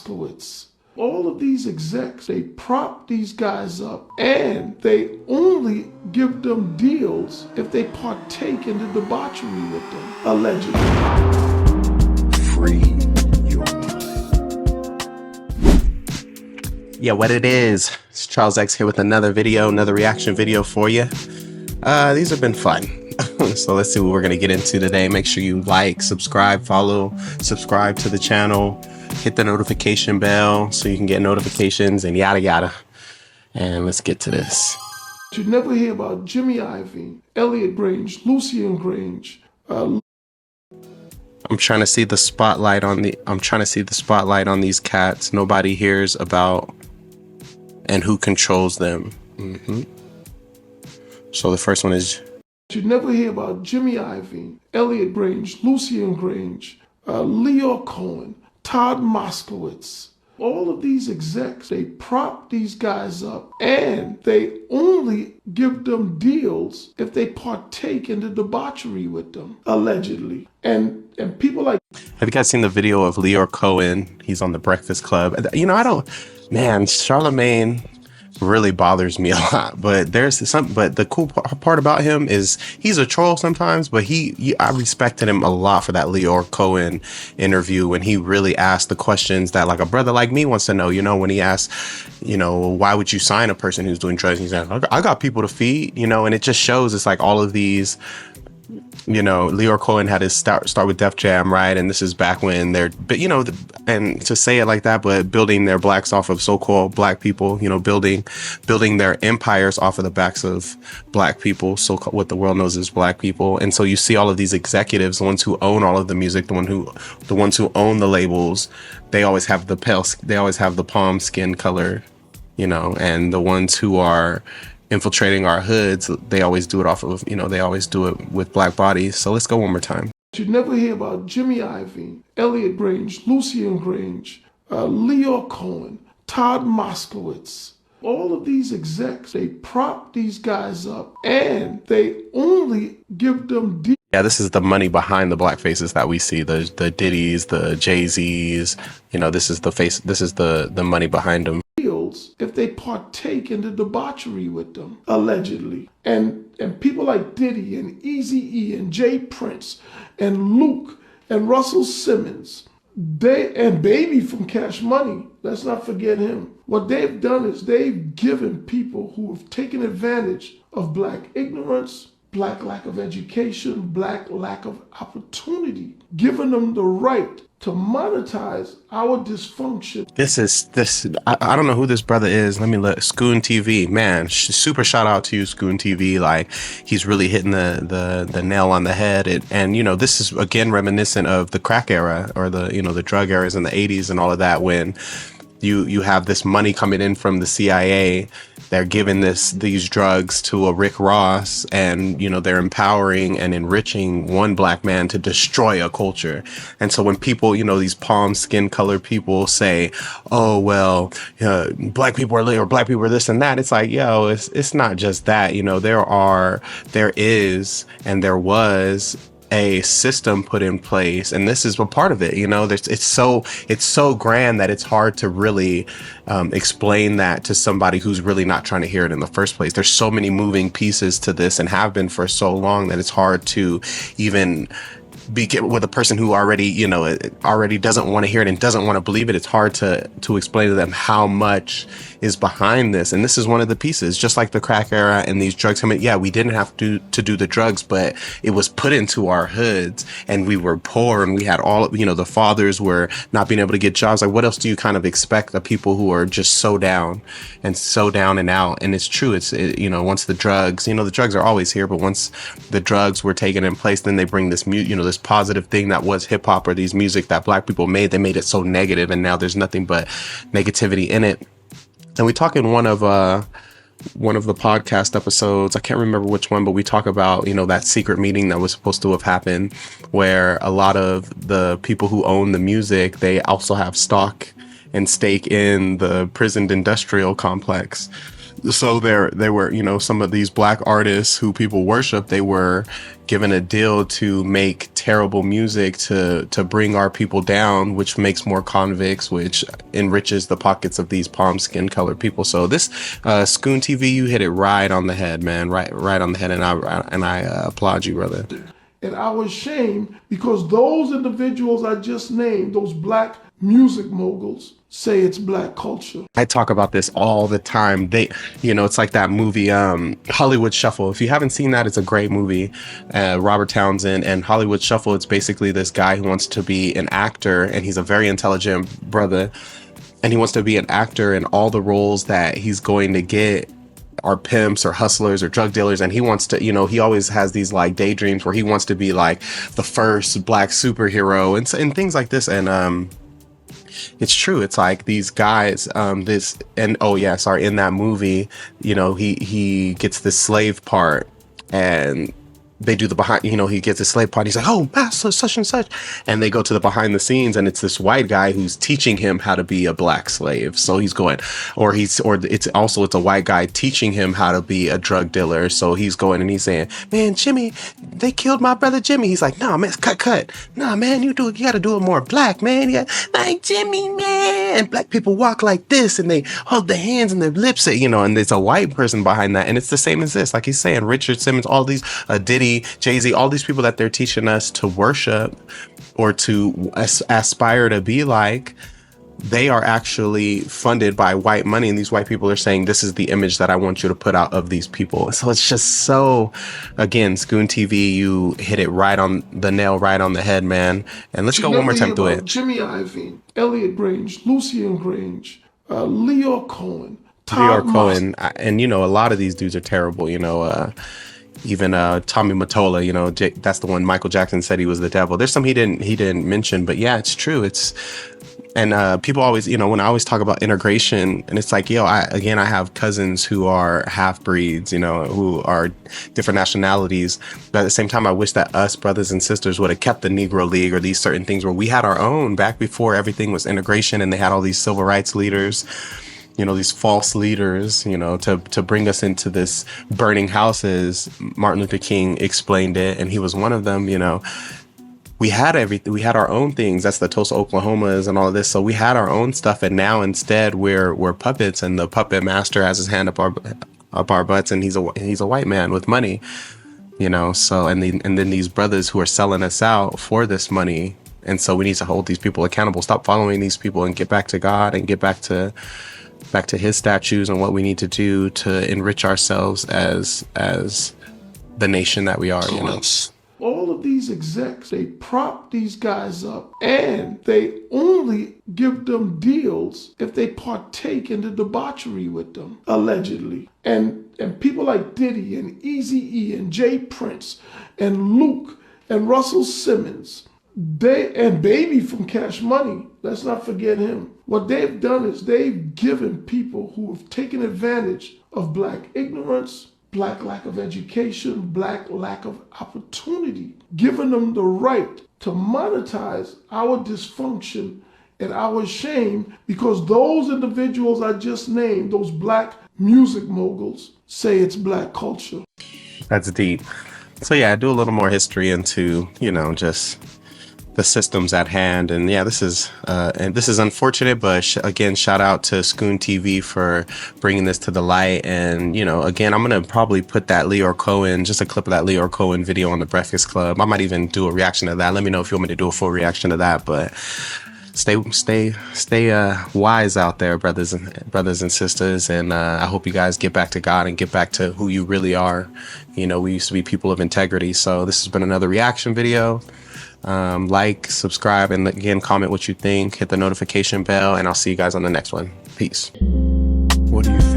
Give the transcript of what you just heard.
Moskowitz. All of these execs, they prop these guys up and they only give them deals if they partake in the debauchery with them, allegedly. Free your mind. Yeah, what it is. It's Charles X here with another video, another reaction video for you. These have been fun. So let's see what we're going to get into today. Make sure you like, subscribe, follow, subscribe to the channel. Hit the notification bell so you can get notifications and yada yada. And let's get to this. You never hear about Jimmy Iovine, Elliot Grange, Lucien Grange. I'm trying to see the spotlight on these cats. Nobody hears about and who controls them. So the first one is. You never hear about Jimmy Iovine, Elliot Grange, Lucien Grange, Leo Cohen, Todd Moskowitz. All of these execs, they prop these guys up and they only give them deals if they partake in the debauchery with them, allegedly. And people like... Have you guys seen the video of Leo Cohen? He's on The Breakfast Club. You know, man, Charlemagne really bothers me a lot, but the cool part about him is he's a troll sometimes, but I respected him a lot for that Leo Cohen interview when he really asked the questions that like a brother like me wants to know, you know, when he asked, you know, why would you sign a person who's doing drugs? He's like, I got people to feed, you know, and it just shows it's like all of these, you know, Leo Cohen had his start with Def Jam, right? And this is back when they're, you know, and to say it like that, but building their blacks off of so-called black people, you know, building their empires off of the backs of black people, so what the world knows as black people. And so you see all of these executives, the ones who own all of the music, the ones who own the labels, they always have the palm skin color, you know, and the ones who are infiltrating our hoods, they always do it off of, you know, they always do it with black bodies. So let's go one more time. You never hear about Jimmy Iovine, Elliot Grange, Lucien Grange, Leo Cohen, Todd Moskowitz. All of these execs, they prop these guys up and they only give them deals. Yeah, this is the money behind the black faces that we see, the Diddy's, the Jay-Z's, you know, this is the money behind them. If they partake in the debauchery with them, allegedly. And people like Diddy and Eazy-E and Jay Prince and Luke and Russell Simmons, and Baby from Cash Money, let's not forget him. What they've done is they've given people who have taken advantage of black ignorance, black lack of education, black lack of opportunity, giving them the right to monetize our dysfunction. I don't know who this brother is. Let me look. Scoon TV, man, super shout out to you, Scoon TV. Like, he's really hitting the nail on the head. And you know, this is again reminiscent of the crack era, or the, you know, the drug eras in the 80s and all of that, when you have this money coming in from the CIA. They're giving these drugs to a Rick Ross, and, you know, they're empowering and enriching one black man to destroy a culture. And so when people, you know, these palm skin color people say, oh, well, black people are or black people are this and that, it's like, yo, it's not just that, you know, there is and there was a system put in place, and this is a part of it, you know. It's so grand that it's hard to really explain that to somebody who's really not trying to hear it in the first place. There's so many moving pieces to this, and have been for so long, that it's hard to even with a person who already, you know, already doesn't want to hear it and doesn't want to believe it. It's hard to explain to them how much is behind this. And this is one of the pieces, just like the crack era and these drugs. I mean, yeah, we didn't have to do the drugs, but it was put into our hoods, and we were poor, and we had all, you know, the fathers were not being able to get jobs. Like, what else do you kind of expect of people who are just so down and out? And it's true. You know, once the drugs, you know, the drugs are always here, but once the drugs were taken in place, then they bring this you know, this positive thing that was hip hop, or these music that black people made, they made it so negative, and now there's nothing but negativity in it. And we talk in one of the podcast episodes, I can't remember which one, but we talk about, you know, that secret meeting that was supposed to have happened, where a lot of the people who own the music, they also have stock and stake in the prisoned industrial complex. So there were, you know, some of these black artists who people worship, they were given a deal to make terrible music to bring our people down, which makes more convicts, which enriches the pockets of these palm skin colored people. So this Scoon TV, you hit it right on the head, man, right on the head, and I applaud you, brother. And I was ashamed because those individuals I just named, those black music moguls, say it's black culture. I talk about this all the time. You know, it's like that movie, Hollywood Shuffle. If you haven't seen that, it's a great movie. Robert Townsend and Hollywood Shuffle. It's basically this guy who wants to be an actor, and he's a very intelligent brother, and he wants to be an actor, and all the roles that he's going to get are pimps or hustlers or drug dealers, and he wants to, you know, he always has these like daydreams where he wants to be like the first black superhero and things like this. And it's true. It's like these guys, in that movie, you know, he gets the slave part, and they do the behind, you know, he gets a slave part. He's like, oh, master, such and such. And they go to the behind the scenes, and it's this white guy who's teaching him how to be a black slave. So he's going, it's a white guy teaching him how to be a drug dealer. So he's going and he's saying, man, Jimmy, they killed my brother Jimmy. He's like, nah, man, cut. Nah, man, you got to do it more black, man. Yeah, like Jimmy, man. And black people walk like this, and they hold their hands and their lips, you know, and there's a white person behind that. And it's the same as this, like he's saying, Richard Simmons, all these, Diddy, Jay-Z, all these people that they're teaching us to worship or to aspire to be like, they are actually funded by white money, and these white people are saying, this is the image that I want you to put out of these people. So it's just so, again, Scoon TV, you hit it right on the nail, right on the head, man. And let's go one more time through it. Jimmy Iovine, Elliot Grange, Lucien Grange, Leo Cohen, and you know, a lot of these dudes are terrible, you know. Even Tommy Mottola, you know, that's the one Michael Jackson said he was the devil. There's some he didn't mention, but yeah, it's true. And people always, you know, when I always talk about integration, and it's like, I have cousins who are half breeds, you know, who are different nationalities. But at the same time, I wish that us brothers and sisters would have kept the Negro League or these certain things where we had our own back before everything was integration, and they had all these civil rights leaders, you know, these false leaders, you know, to bring us into this burning houses. Martin Luther King explained it, and he was one of them. You know, we had everything. We had our own things. That's the Tulsa Oklahomas and all of this. So we had our own stuff, and now instead we're puppets, and the puppet master has his hand up our butts, and he's a white man with money. You know, so and then these brothers who are selling us out for this money, and so we need to hold these people accountable. Stop following these people and get back to God and get back to his statues and what we need to do to enrich ourselves as the nation that we are, you know. All of these execs, they prop these guys up, and they only give them deals if they partake in the debauchery with them, allegedly. And people like Diddy and Eazy-E and Jay Prince and Luke and Russell Simmons, and Baby from Cash Money, let's not forget him. What they've done is they've given people who have taken advantage of black ignorance, black lack of education, black lack of opportunity, given them the right to monetize our dysfunction and our shame, because those individuals I just named, those black music moguls, say it's black culture. That's deep. So yeah, do a little more history into, you know, just the systems at hand. And yeah, this is unfortunate, but again, shout out to Scoon TV for bringing this to the light. And you know, again, I'm gonna probably put that Leo Cohen, just a clip of that Leo Cohen video on the Breakfast Club. I might even do a reaction to that. Let me know if you want me to do a full reaction to that. But stay wise out there, brothers and sisters. And I hope you guys get back to God and get back to who you really are. You know, we used to be people of integrity. So this has been another reaction video. Like, subscribe, and again, comment what you think, hit the notification bell, and I'll see you guys on the next one. Peace. What do you think?